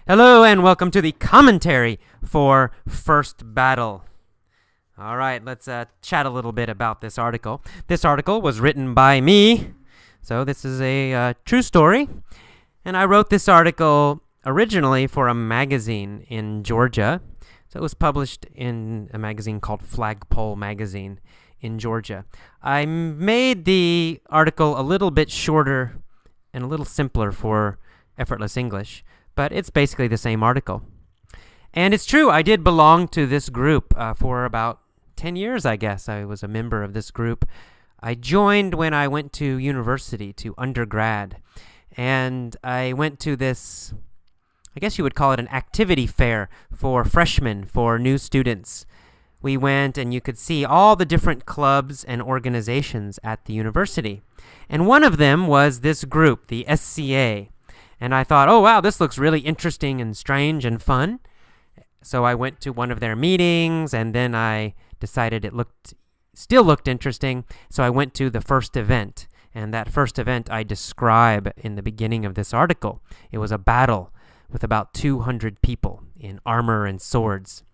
Hello and welcome to the commentary for First Battle. All right, let's chat a little bit about this article. This article was written by me, so this is a true story. And I wrote this article originally for a magazine in Georgia. So it was published in a magazine called Flagpole Magazine in Georgia. I made the article a little bit shorter and a little simpler for Effortless English, but it's basically the same article. And it's true, I did belong to this group for about 10 years, I guess. I was a member of this group. I joined when I went to university, to undergrad. And I went to this, I guess you would call it an activity fair for freshmen, for new students. We went and you could see all the different clubs and organizations at the university. And one of them was this group, the SCA. And I thought, oh wow, this looks really interesting and strange and fun. So I went to one of their meetings, and then I decided it still looked interesting. So I went to the first event. And that first event I describe in the beginning of this article. It was a battle with about 200 people in armor and swords.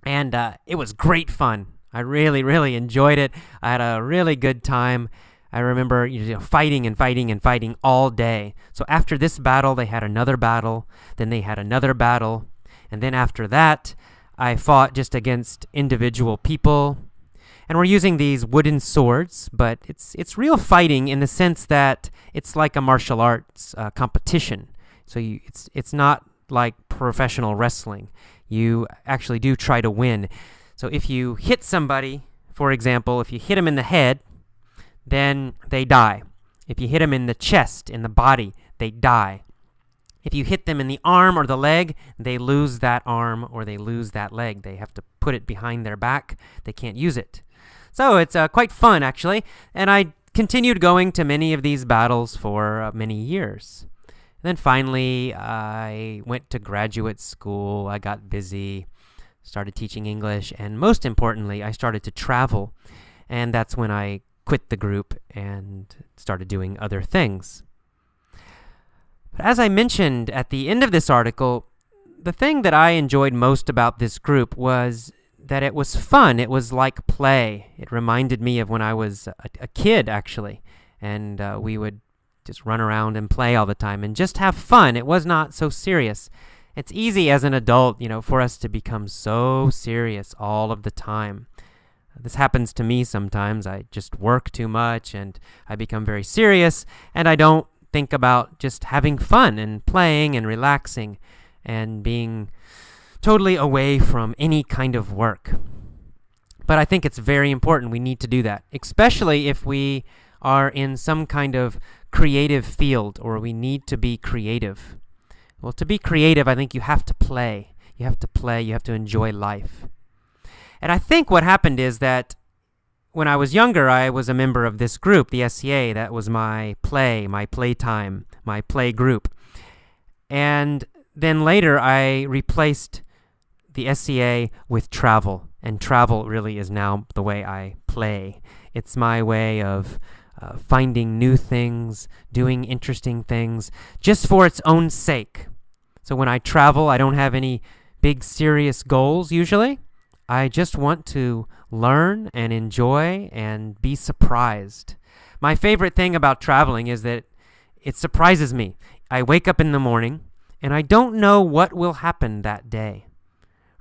And it was great fun. I really, really enjoyed it. I had a really good time. I remember fighting and fighting and fighting all day. So after this battle, they had another battle. Then they had another battle. And then after that, I fought just against individual people. And we're using these wooden swords, but it's real fighting in the sense that it's like a martial arts competition. So it's not like professional wrestling. You actually do try to win. So if you hit somebody, for example, if you hit them in the head, then they die. If you hit them in the chest, in the body, they die. If you hit them in the arm or the leg, they lose that arm or they lose that leg. They have to put it behind their back. They can't use it. So it's quite fun, actually. And I continued going to many of these battles for many years. And then finally, I went to graduate school. I got busy, started teaching English, and most importantly, I started to travel. And that's when I quit the group and started doing other things. But as I mentioned at the end of this article, the thing that I enjoyed most about this group was that it was fun. It was like play. It reminded me of when I was a kid, actually. And we would just run around and play all the time and just have fun. It was not so serious. It's easy as an adult, for us to become so serious all of the time. This happens to me sometimes. I just work too much and I become very serious, and I don't think about just having fun and playing and relaxing and being totally away from any kind of work. But I think it's very important. We need to do that, especially if we are in some kind of creative field or we need to be creative. Well, to be creative, I think you have to play. You have to play. You have to enjoy life. And I think what happened is that when I was younger, I was a member of this group, the SCA. That was my playtime, my play group. And then later, I replaced the SCA with travel. And travel really is now the way I play. It's my way of finding new things, doing interesting things, just for its own sake. So when I travel, I don't have any big serious goals usually. I just want to learn and enjoy and be surprised. My favorite thing about traveling is that it surprises me. I wake up in the morning and I don't know what will happen that day,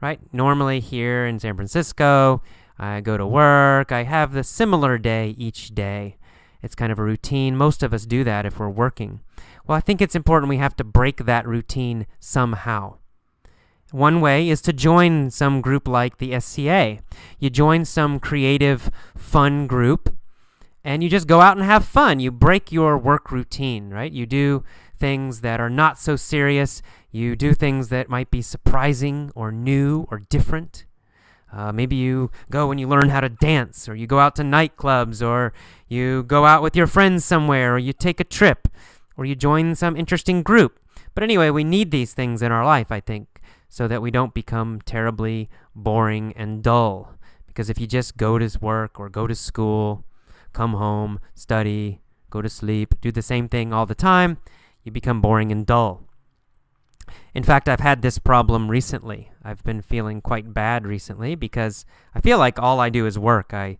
right? Normally here in San Francisco, I go to work. I have the similar day each day. It's kind of a routine. Most of us do that if we're working. Well, I think it's important we have to break that routine somehow. One way is to join some group like the SCA. You join some creative, fun group, and you just go out and have fun. You break your work routine, right? You do things that are not so serious. You do things that might be surprising or new or different. Maybe you go and you learn how to dance, or you go out to nightclubs, or you go out with your friends somewhere, or you take a trip, or you join some interesting group. But anyway, we need these things in our life, I think, so that we don't become terribly boring and dull. Because if you just go to work or go to school, come home, study, go to sleep, do the same thing all the time, you become boring and dull. In fact, I've had this problem recently. I've been feeling quite bad recently because I feel like all I do is work. I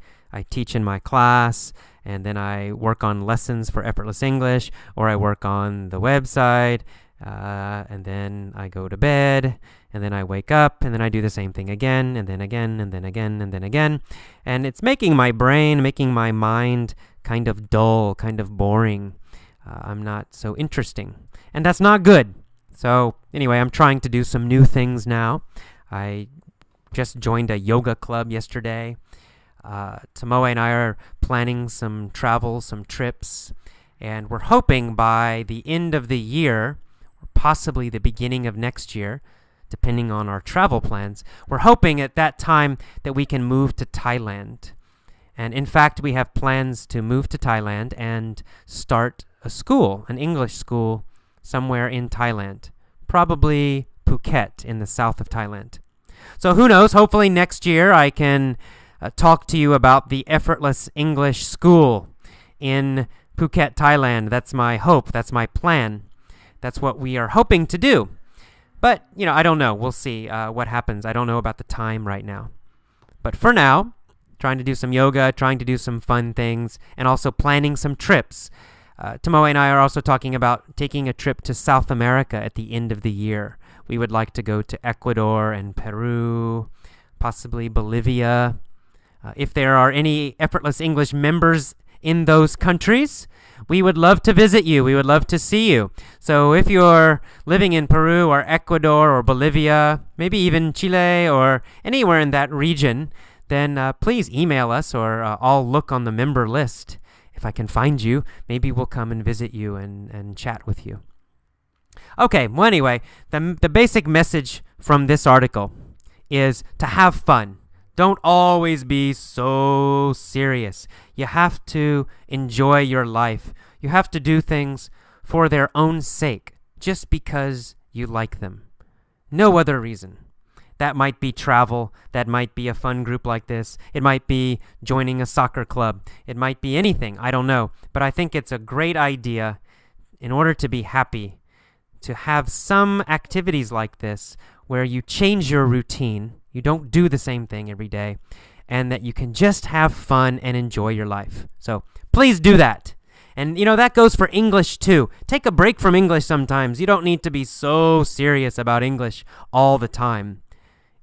teach in my class, and then I work on lessons for Effortless English, or I work on the website, and then I go to bed, and then I wake up, and then I do the same thing again, and then again, and then again, and then again. And it's making my brain, making my mind kind of dull, kind of boring. I'm not so interesting. And that's not good. So anyway, I'm trying to do some new things now. I just joined a yoga club yesterday. Tomoe and I are planning some travel, some trips, and we're hoping by the end of the year, or possibly the beginning of next year, depending on our travel plans, we're hoping at that time that we can move to Thailand. And in fact, we have plans to move to Thailand and start a school, an English school, somewhere in Thailand, probably Phuket in the south of Thailand. So who knows, hopefully next year I can talk to you about the Effortless English School in Phuket, Thailand. That's my hope. That's my plan. That's what we are hoping to do. But, I don't know. We'll see what happens. I don't know about the time right now. But for now, trying to do some yoga, trying to do some fun things, and also planning some trips. Tomoe and I are also talking about taking a trip to South America at the end of the year. We would like to go to Ecuador and Peru, possibly Bolivia. If there are any Effortless English members in those countries, we would love to visit you. We would love to see you. So if you're living in Peru or Ecuador or Bolivia, maybe even Chile or anywhere in that region, then please email us, or I'll look on the member list. If I can find you, maybe we'll come and visit you and chat with you. Okay, well anyway, the basic message from this article is to have fun. Don't always be so serious. You have to enjoy your life. You have to do things for their own sake, just because you like them. No other reason. That might be travel. That might be a fun group like this. It might be joining a soccer club. It might be anything. I don't know. But I think it's a great idea, in order to be happy, to have some activities like this where you change your routine. You don't do the same thing every day, and that you can just have fun and enjoy your life. So please do that. And that goes for English too. Take a break from English sometimes. You don't need to be so serious about English all the time.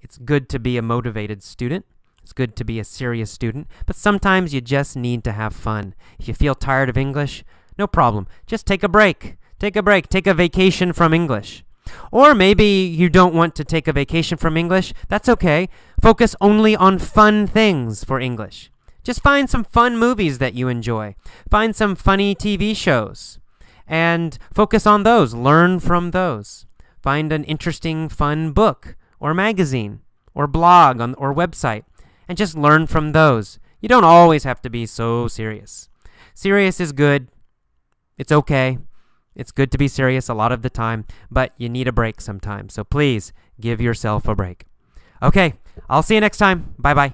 It's good to be a motivated student. It's good to be a serious student. But sometimes you just need to have fun. If you feel tired of English, no problem. Just take a break. Take a break. Take a vacation from English. Or maybe you don't want to take a vacation from English. That's okay. Focus only on fun things for English. Just find some fun movies that you enjoy. Find some funny TV shows and focus on those. Learn from those. Find an interesting, fun book or magazine or blog or website and just learn from those. You don't always have to be so serious. Serious is good. It's okay. It's good to be serious a lot of the time, but you need a break sometimes. So please give yourself a break. Okay, I'll see you next time. Bye-bye.